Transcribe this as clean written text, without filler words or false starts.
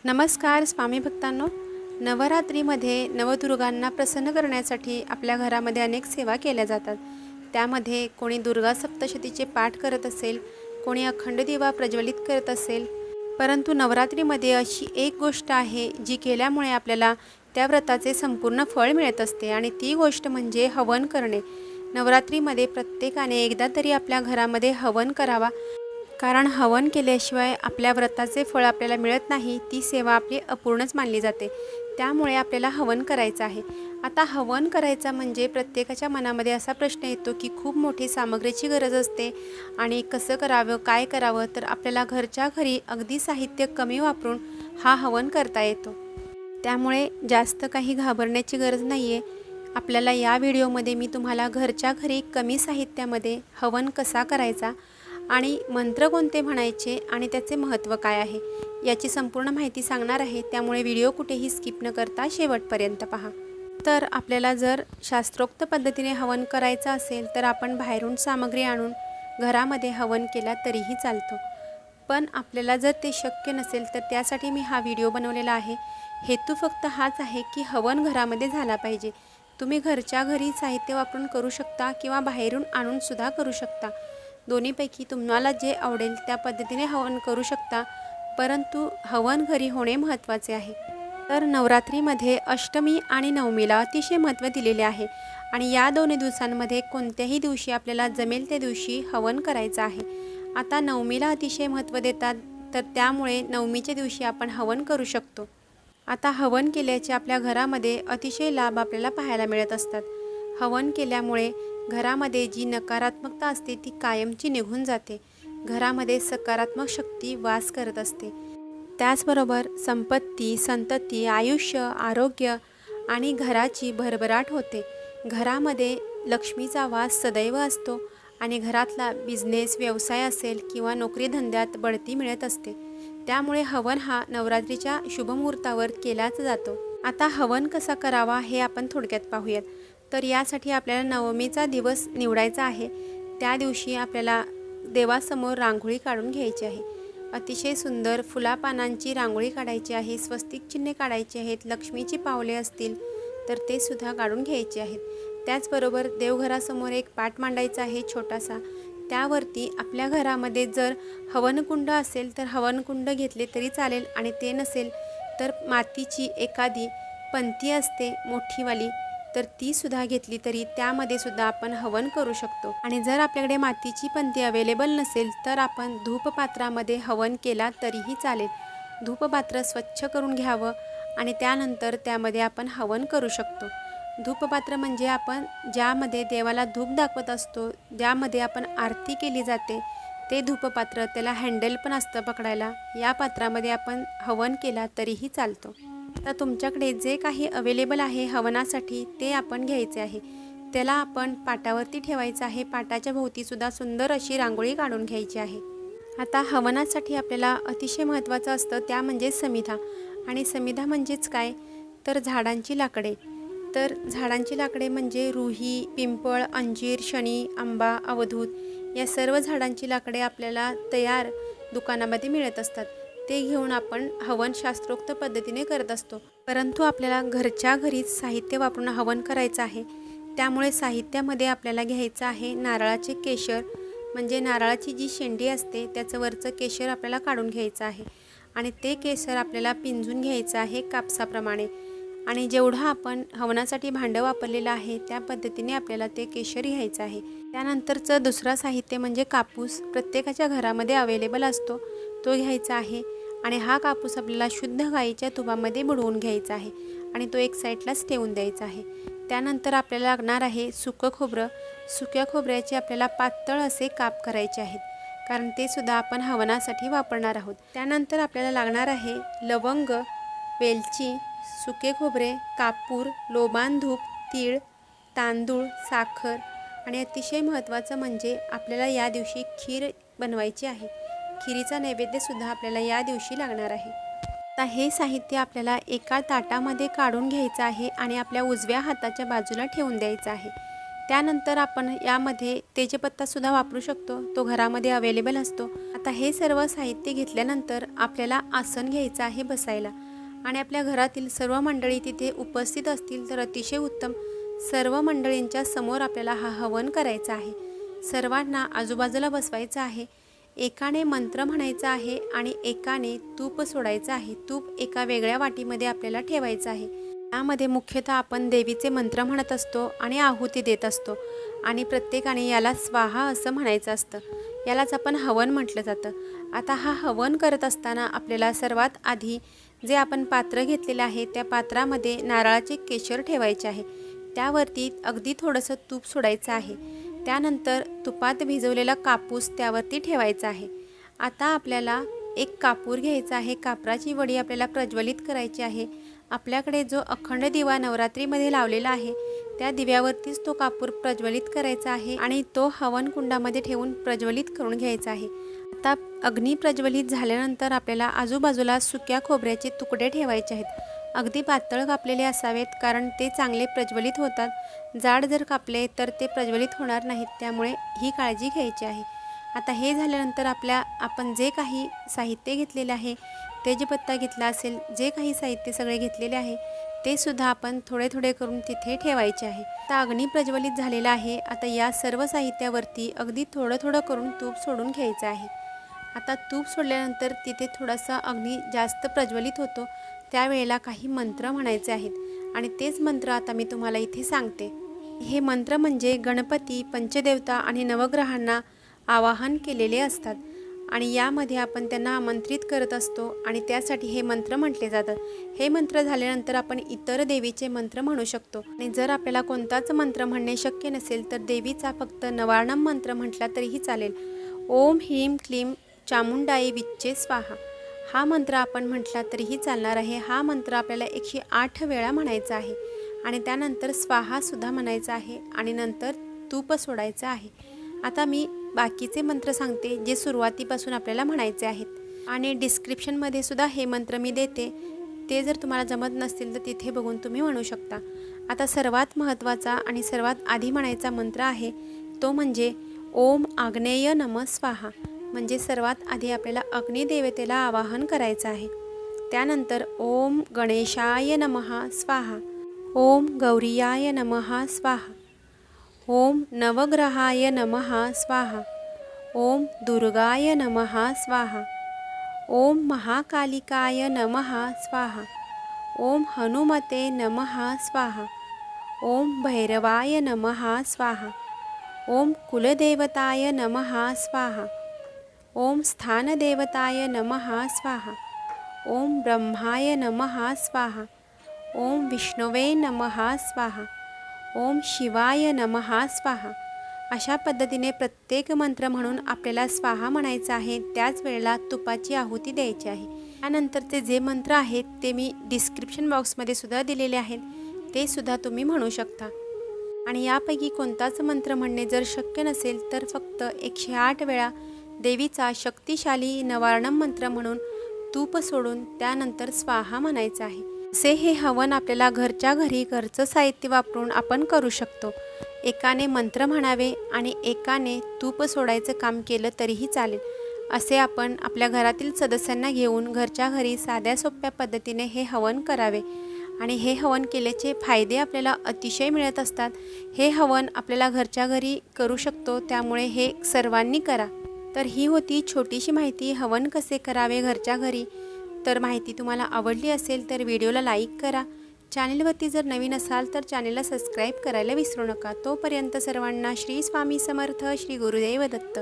नमस्कार स्वामी भक्तांनो. नवरात्रीमध्ये नवदुर्गांना प्रसन्न करण्यासाठी आपल्या घरामध्ये अनेक सेवा केल्या जातात. त्यामध्ये कोणी दुर्गा सप्तशतीचे पाठ करत असेल, कोणी अखंड दिवा प्रज्वलित करत असेल. परंतु नवरात्रीमध्ये अशी एक गोष्ट आहे जी केल्यामुळे आपल्याला त्या व्रताचे संपूर्ण फळ मिळत असते आणि ती गोष्ट म्हणजे हवन करणे. नवरात्रीमध्ये प्रत्येकाने एकदा तरी आपल्या घरामध्ये हवन करावा, कारण हवन केल्याशिवाय आपल्या व्रताचे फळ आपल्याला मिळत नाही. ती सेवा आपली अपूर्णच मानली जाते. त्यामुळे आपल्याला हवन करायचं आहे. आता हवन करायचा म्हणजे प्रत्येकाच्या मनामध्ये असा प्रश्न येतो की खूप मोठी सामग्रीची गरज असते आणि कसं करावं, काय करावं. तर आपल्याला घरच्या घरी अगदी साहित्य कमी वापरून हा हवन करता येतो. त्यामुळे जास्त काही घाबरण्याची गरज नाही आहे. आपल्याला या व्हिडिओमध्ये मी तुम्हाला घरच्या घरी कमी साहित्यामध्ये हवन कसा करायचा आणि मंत्र कोणते म्हणायचे आणि त्याचे महत्त्व काय आहे याची संपूर्ण माहिती सांगणार आहे. त्यामुळे व्हिडिओ कुठेही स्किप न करता शेवटपर्यंत पहा. तर आपल्याला जर शास्त्रोक्त पद्धतीने हवन करायचं असेल तर आपण बाहेरून सामग्री आणून घरामध्ये हवन केला तरीही चालतो. पण आपल्याला जर ते शक्य नसेल तर त्यासाठी मी हा व्हिडिओ बनवलेला आहे. हेतू फक्त हाच आहे की हवन घरामध्ये झाला पाहिजे. तुम्ही घरच्या घरी साहित्य वापरून करू शकता किंवा बाहेरून आणून सुद्धा करू शकता. दोन्हीपैकी तुम्हाला जे आवडेल त्या पद्धतीने हवन करू शकता, परंतु हवन घरी होणे महत्त्वाचे आहे. तर नवरात्रीमध्ये अष्टमी आणि नवमीला अतिशय महत्त्व दिलेले आहे आणि या दोन्ही दिवसांमध्ये कोणत्याही दिवशी आपल्याला जमेल त्या दिवशी हवन करायचं आहे. आता नवमीला अतिशय महत्त्व देतात, तर त्यामुळे नवमीच्या दिवशी आपण हवन करू शकतो. आता हवन केल्याचे आपल्या घरामध्ये अतिशय लाभ आपल्याला पाहायला मिळत असतात. हवन केल्यामुळे घरामध्ये जी नकारात्मकता असते ती कायमची निघून जाते. घरामध्ये सकारात्मक शक्ती वास करत असते. त्याचबरोबर संपत्ती, संतती, आयुष्य, आरोग्य आणि घराची भरभराट होते. घरामध्ये लक्ष्मीचा वास सदैव असतो आणि घरातला बिझनेस, व्यवसाय असेल किंवा नोकरीधंद्यात बढती मिळत असते. त्यामुळे हवन हा नवरात्रीच्या शुभमुहूर्तावर केलाच जातो. आता हवन कसा करावा हे आपण थोडक्यात पाहूयात. तर यासाठी आपल्याला नवमीचा दिवस निवडायचा आहे. त्या दिवशी आपल्याला देवासमोर रांगोळी काढून घ्यायची आहे. अतिशय सुंदर फुलापानांची रांगोळी काढायची आहे. स्वस्तिक चिन्हे काढायची आहेत. लक्ष्मीची पावले असतील तर ते सुद्धा काढून घ्यायचे आहेत. त्याचबरोबर देवघरासमोर एक पाट मांडायचा आहे छोटासा. त्यावरती आपल्या घरामध्ये जर हवनकुंड असेल तर हवनकुंड घेतले तरी चालेल आणि ते नसेल तर मातीची एखादी पंती असते मोठीवाली, तर ती सुद्धा घेतली तरी त्यामध्ये सुद्धा आपण हवन करू शकतो. आणि जर आपल्याकडे मातीची पंती अवेलेबल नसेल तर आपण धूपपात्रामध्ये हवन केला तरीही चालेल. धूपपात्र स्वच्छ करून घ्यावं आणि त्यानंतर त्यामध्ये आपण हवन करू शकतो. धूपपात्र म्हणजे आपण ज्यामध्ये देवाला धूप दाखवत असतो, ज्यामध्ये आपण आरती केली जाते ते धूपपात्र. त्याला हँडल पण असतं पकडायला. या पात्रामध्ये आपण हवन केला तरीही चालतो. आता तुमच्याकडे जे काही अवेलेबल आहे हवनासाठी ते आपण घ्यायचे आहे. त्याला आपण पाटावरती ठेवायचं आहे. पाटाच्या भोवतीसुद्धा सुंदर अशी रांगोळी काढून घ्यायची आहे. आता हवनासाठी आपल्याला अतिशय महत्त्वाचं असतं त्या म्हणजे समिधा. आणि समिधा म्हणजेच काय, तर झाडांची लाकडे. तर झाडांची लाकडे म्हणजे रुही, पिंपळ, अंजीर, शणी, आंबा, अवधूत या सर्व झाडांची लाकडे आपल्याला तयार दुकानामध्ये मिळत असतात. ते घेऊन आपण हवन शास्त्रोक्त पद्धतीने करत असतो. परंतु आपल्याला घरच्या घरीच साहित्य वापरून हवन करायचं आहे. त्यामुळे साहित्यामध्ये आपल्याला घ्यायचं आहे नारळाचे केशर, म्हणजे नारळाची जी शेंडी असते त्याचं वरचं केशर आपल्याला काढून घ्यायचं आहे आणि ते केशर आपल्याला पिंजून घ्यायचं आहे कापसाप्रमाणे. आणि जेवढं आपण हवनासाठी भांडं वापरलेलं आहे त्या पद्धतीने आपल्याला ते केशर घ्यायचं आहे. त्यानंतरचं दुसरं साहित्य म्हणजे कापूस. प्रत्येकाच्या घरामध्ये अवेलेबल असतो, तो घ्यायचा आहे. आणि हा कापूस आपल्याला शुद्ध गाईच्या तुपामध्ये बुडवून घ्यायचा आहे आणि तो एक साईडलाच ठेवून द्यायचा आहे. त्यानंतर आपल्याला लागणार आहे सुकं खोबरं. सुक्या खोबऱ्याचे आपल्याला पातळ असे काप करायचे आहेत, कारण ते सुद्धा आपण हवनासाठी वापरणार आहोत. त्यानंतर आपल्याला लागणार आहे लवंग, वेलची, सुके खोबरे, कापूर, लोबान धूप, तीळ, तांदूळ, साखर आणि अतिशय महत्त्वाचं म्हणजे आपल्याला या दिवशी खीर बनवायची आहे. खिरीचा नैवेद्यसुद्धा आपल्याला या दिवशी लागणार आहे. आता हे साहित्य आपल्याला एका ताटामध्ये काढून घ्यायचं आहे आणि आपल्या उजव्या हाताच्या बाजूला ठेवून द्यायचं आहे. त्यानंतर आपण यामध्ये तेजपत्तासुद्धा वापरू शकतो, तो घरामध्ये अवेलेबल असतो. आता हे सर्व साहित्य घेतल्यानंतर आपल्याला आसन घ्यायचं आहे बसायला आणि आपल्या घरातील सर्व मंडळी तिथे उपस्थित असतील तर अतिशय उत्तम। सर्व मंडळींच्या समोर आपल्याला हा हवन करायचा आहे। सर्वांना आजूबाजूला बसवायचं आहे। एकाने मंत्र म्हणायचा आहे आणि एकाने तूप सोडायचं आहे। तूप एका वेगळ्या वाटीमध्ये आपल्याला ठेवायचं आहे। यामध्ये मुख्यतः आपण देवीचे मंत्र म्हणत असतो आणि आहुती देत असतो आणि प्रत्येकाने याला स्वाहा असं म्हणायचं असतं। यालाच आपण हवन म्हटलं जातं। आता हा हवन करत असताना आपल्याला सर्वात आधी जे आपण पात्र घेतलेले आहे त्या पात्रामध्ये नारळाचे केशर ठेवायचे आहे। त्यावरती अगदी थोडंसं तूप सोडायचं आहे। त्यानंतर तुपात भिजवलेला कापूस त्यावरती ठेवायचा आहे। आता आपल्याला एक कापूर घ्यायचा आहे। कापराची वडी आपल्याला प्रज्वलित करायची आहे। आपल्याकडे जो अखंड दिवा नवरात्रीमध्ये लावलेला आहे त्या दिव्यावरतीच तो कापूर प्रज्वलित करायचा आहे आणि तो हवन कुंडामध्ये ठेवून प्रज्वलित करून घ्यायचा आहे। आता अग्नी प्रज्वलित झाल्यानंतर आपल्याला आजूबाजूला सुक्या खोबऱ्याचे तुकडे ठेवायचे आहेत। अगदी पातळ कापलेले असावेत कारण ते चांगले प्रज्वलित होतात। जाड जर कापले तर ते प्रज्वलित होणार नाहीत, त्यामुळे ही काळजी घ्यायची आहे। आता हे झाल्यानंतर आपण जे काही साहित्य घेतलेले आहे, तेजपत्ता घेतला असेल, जे काही साहित्य सगळे घेतलेले आहे ते सुद्धा आपण थोडे थोडे करून तिथे ठेवायचे आहे। आता अग्नी प्रज्वलित झालेला आहे। आता या सर्व साहित्यावरती अगदी थोडं थोडं करून तूप सोडून घ्यायचं आहे। आता तूप सोडल्यानंतर तिथे थोडासा अग्नी जास्त प्रज्वलित होतो, त्यावेळेला काही मंत्र म्हणायचे आहेत आणि तेच मंत्र आता मी तुम्हाला इथे सांगते। हे मंत्र म्हणजे गणपती, पंचदेवता आणि नवग्रहांना आवाहन केलेले असतात आणि यामध्ये आपण त्यांना आमंत्रित करत असतो आणि त्यासाठी हे मंत्र म्हटले जातात। हे मंत्र झाल्यानंतर आपण इतर देवीचे मंत्र म्हणू शकतो आणि जर आपल्याला कोणताच मंत्र म्हणणे शक्य नसेल तर देवीचा फक्त नवार्णम मंत्र म्हटला तरीही चालेल। ओम ह्रीं क्लीं चामुंडाई विच्चे स्वाहा हा मंत्र आपण म्हटला तरीही चालणार आहे। हा मंत्र आपल्याला 108 वेळा म्हणायचा आहे आणि त्यानंतर स्वाहा सुद्धा म्हणायचा आहे आणि नंतर तूप सोडायचं आहे। आता मी बाकीचे मंत्र सांगते जे सुरुवातीपासून आपल्याला म्हणायचे आहेत आणि डिस्क्रिप्शनमध्ये सुद्धा हे मंत्र मी देते, ते जर तुम्हाला जमत नसतील तर तिथे बघून तुम्ही म्हणू शकता। आता सर्वात महत्त्वाचा आणि सर्वात आधी म्हणायचा मंत्र आहे तो म्हणजे ओम आग्नेय नमः स्वाहा, म्हणजे सर्वात आधी आपल्याला अग्निदेवतेला आवाहन करायचं आहे। त्यानंतर ओम गणेशाय नमः स्वाहा, ओम गौरीयाय नमः स्वाहा, ओम नवग्रहाय नमः स्वाहा, ओम दुर्गाय नमः स्वाहा, ओम महाकालिकाय नमः स्वाहा, ओम हनुमते नमः स्वाहा, ओम भैरवाय नमः स्वाहा, ओम कुलदेवताय नमः स्वाहा, ओम स्थानदेवताय नमः स्वाहा, ओम ब्रह्माय नमः स्वाहा, ओम विष्णवे नमः स्वाहा, ओम शिवाय नमः स्वाहा। अशा पद्धतीने प्रत्येक मंत्र म्हणून आपल्याला स्वाहा म्हणायचं आहे। त्याच वेळेला तुपाची आहुती द्यायची आहे। त्यानंतरचे जे मंत्र आहेत ते मी डिस्क्रिप्शन बॉक्समध्ये सुद्धा दिलेले आहेत, ते सुद्धा तुम्ही म्हणू शकता आणि यापैकी कोणताच मंत्र म्हणणे जर शक्य नसेल तर फक्त 108 वेळा देवीचा शक्तिशाली नवार्णम मंत्र म्हणून तूप सोडून त्यानंतर स्वाहा म्हणायचं आहे। असे हे हवन आपल्याला घरच्या घरी घरचं साहित्य वापरून आपण करू शकतो। एकाने मंत्र म्हणावे आणि एकाने तूप सोडायचं काम केलं तरीही चालेल। असे आपण आपल्या घरातील सदस्यांना घेऊन घरच्या घरी साध्या सोप्या पद्धतीने हे हवन करावे आणि हे हवन केल्याचे फायदे आपल्याला अतिशय मिळत असतात। हे हवन आपल्याला घरच्या घरी करू शकतो, त्यामुळे हे सर्वांनी करा। तर ही होती छोटीशी माहिती हवन कसे करावे घरच्या घरी। तर माहिती तुम्हाला आवडली असेल तर व्हिडिओला लाईक करा। चॅनलवरती जर नवीन असाल तर चॅनलला सबस्क्राईब करायला विसरू नका। तोपर्यंत सर्वांना श्री स्वामी समर्थ, श्री गुरुदेव दत्त।